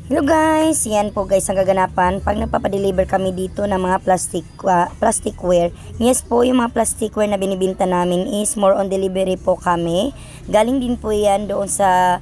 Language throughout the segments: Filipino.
Hello guys, yan po guys ang kaganapan pag nagpapadeliver kami dito ng mga plasticware. Yes po, yung mga plasticware na binibinta namin is more on delivery po kami. Galing din po yan doon sa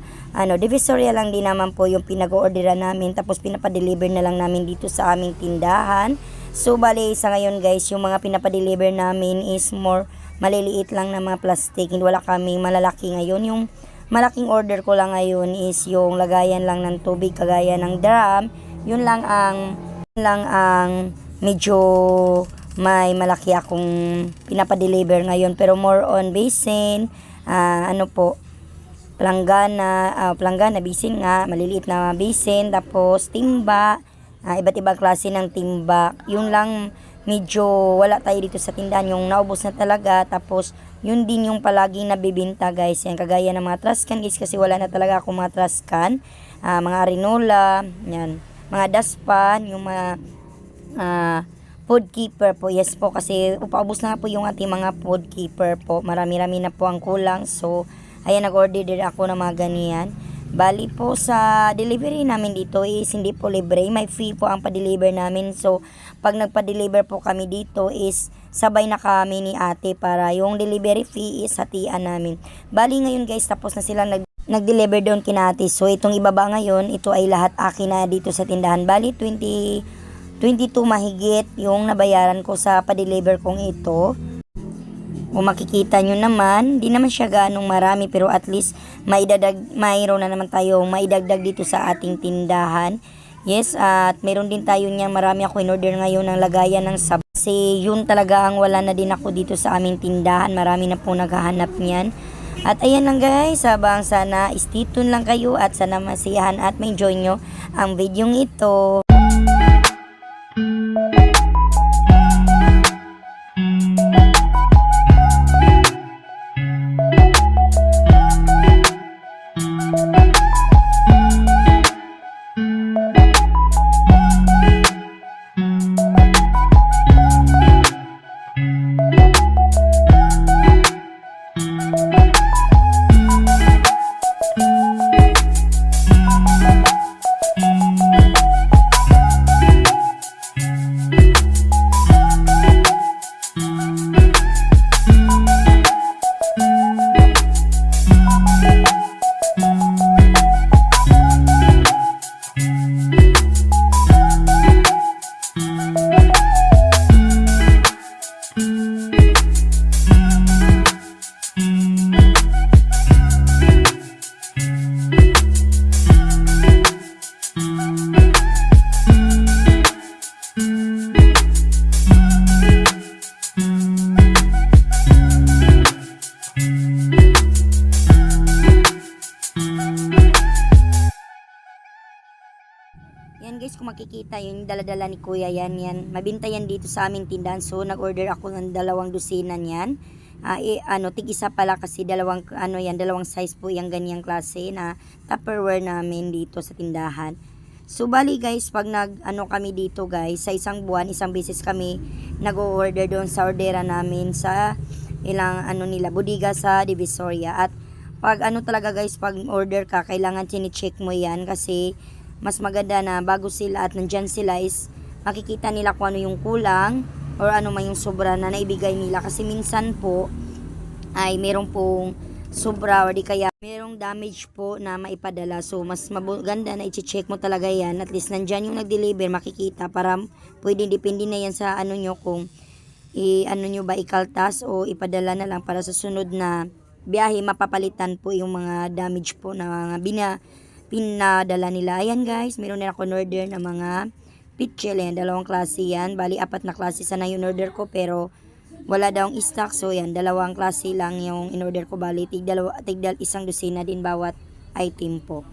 Divisoria lang din naman po yung pinag-orderan namin, tapos pinapadeliver na lang namin dito sa aming tindahan. So bali sa ngayon guys, yung mga pinapadeliver namin is more maliliit lang na mga plastic. Hindi wala kaming malalaki ngayon. Yung malaking order ko lang ngayon is yung lagayan lang ng tubig kagaya ng drum. Yun lang ang medyo may malaki akong pinapadeliver ngayon. Pero more on basin, planggana, basin nga, maliliit na basin, tapos timba, iba't ibang klase ng timba. Yun lang medyo wala tayo dito sa tindahan, yung naubos na talaga. Tapos yun din yung palaging nabibinta guys, yan kagaya ng mga trash can guys, kasi wala na talaga akong mga trash can, mga arinola, yan, mga dustpan, yung mga food keeper po. Yes po, kasi upaubos na nga po yung ating mga food keeper po, marami-rami na po ang kulang. So ayan, nag-order din ako ng mga ganyan. Bali po sa delivery namin dito is hindi po libre, may fee po ang pa-deliver namin. So pag nagpa-deliver po kami dito is sabay na kami ni ate para yung delivery fee is hatian namin. Bali ngayon guys, tapos na silang nag-deliver doon kina ate. So itong ibaba ngayon, ito ay lahat akin na dito sa tindahan. Bali 22 mahigit yung nabayaran ko sa pa-deliver kong ito. Kung makikita nyo naman, di naman siya ganong marami, pero at least mayroon na naman tayong maidagdag dito sa ating tindahan. Yes, at meron din tayo niyan, marami ako in-order ngayon ng lagayan ng sabon. Kasi yun talaga ang wala na din ako dito sa aming tindahan, marami na po naghahanap niyan. At ayan lang guys, sabang sana stay tuned lang kayo at sana masiyahan at ma-enjoy nyo ang video ito. Yan guys, kung makikita yung daladala ni kuya, yan. Mabinta yan dito sa aming tindahan. So nag-order ako ng 2 dosina niyan. Tig-isa pala kasi dalawang size po yung ganyang klase na Tupperware namin dito sa tindahan. So bali guys, pag kami dito guys, sa isang buwan, isang beses kami nag-order doon sa ordera namin sa ilang bodega sa Divisoria. At pag talaga guys, pag order ka, kailangan chine-check mo yan, kasi mas maganda na bago sila at nandyan sila is makikita nila kung ano yung kulang or ano man yung sobra na naibigay nila. Kasi minsan po ay merong pong sobra o di kaya merong damage po na maipadala. So mas maganda na i-check mo talaga yan. At least nandyan yung nag-deliver, makikita, para pwede depende na yan sa nyo kung nyo ba ikaltas o ipadala na lang para sa sunod na biyahe mapapalitan po yung mga damage po na mga pinadala nila. Ayan guys, meron na ako order ng mga pitchel. Ayan, 2 klase yan. Bali 4 na klase sana yung order ko, pero wala daw ang stock. So yan, 2 klase lang yung in-order ko. Bali tigdal 1 dosina din bawat item po.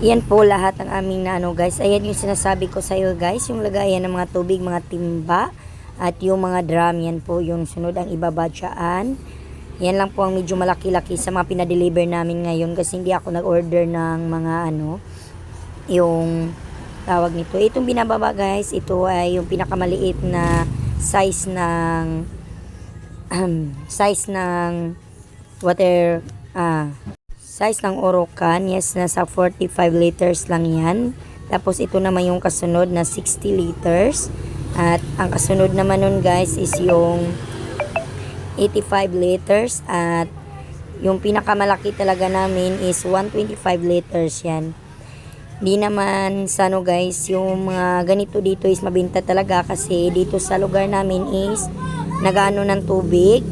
Yan po lahat ang aming na ano guys. Ayan yung sinasabi ko sa iyo guys, yung lagayan ng mga tubig, mga timba at yung mga drum. Yan po yung sunod ang ibaba dyan. Yan lang po ang medyo malaki-laki sa mga pinadeliver namin ngayon kasi hindi ako nag-order ng mga ano, yung tawag nito. Itong binababa guys, ito ay yung pinakamaliit na size ng size ng water size ng Orocan. Yes, nasa 45 liters lang yan. Tapos ito naman yung kasunod na 60 liters. At ang kasunod naman nun guys is yung 85 liters. At yung pinakamalaki talaga namin is 125 liters yan. Di naman sa ano guys, yung mga ganito dito is mabenta talaga kasi dito sa lugar namin is nagaano ng tubig,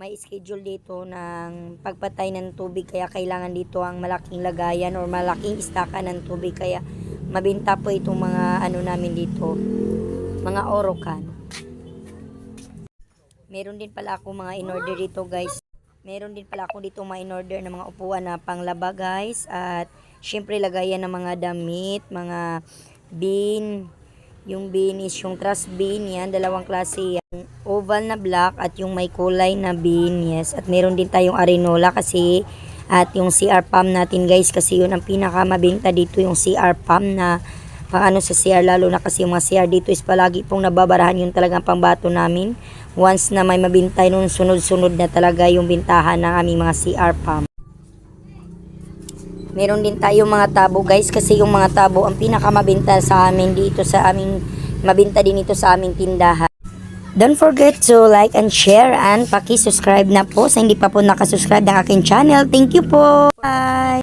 may schedule dito ng pagpatay ng tubig kaya kailangan dito ang malaking lagayan or malaking istaka ng tubig kaya mabenta po itong mga ano namin dito, mga Orocan. Meron din pala ako mga in-order dito guys. Meron din pala ako dito mga in-order ng mga upuan na panglaba guys. At syempre lagayan ng mga damit, mga bin. Yung bin is yung trash bin yan. Dalawang klase yan. Oval na black at yung may kulay na bin. Yes. At meron din tayong arenola kasi. At yung CR pump natin guys. Kasi yun ang pinakamabenta dito yung CR pump na pang ano sa CR. Lalo na kasi yung mga CR dito is palagi pong nababarahan yung talagang pangbato namin. Once na may mabintay nun, sunod-sunod na talaga yung bintahan ng aming mga CR pump. Meron din tayong mga tabo guys kasi yung mga tabo ang pinakamabenta sa amin dito sa aming, mabinta din ito sa aming tindahan. Don't forget to like and share and paki-subscribe na po sa hindi pa po nakasubscribe ng aking channel. Thank you po. Bye!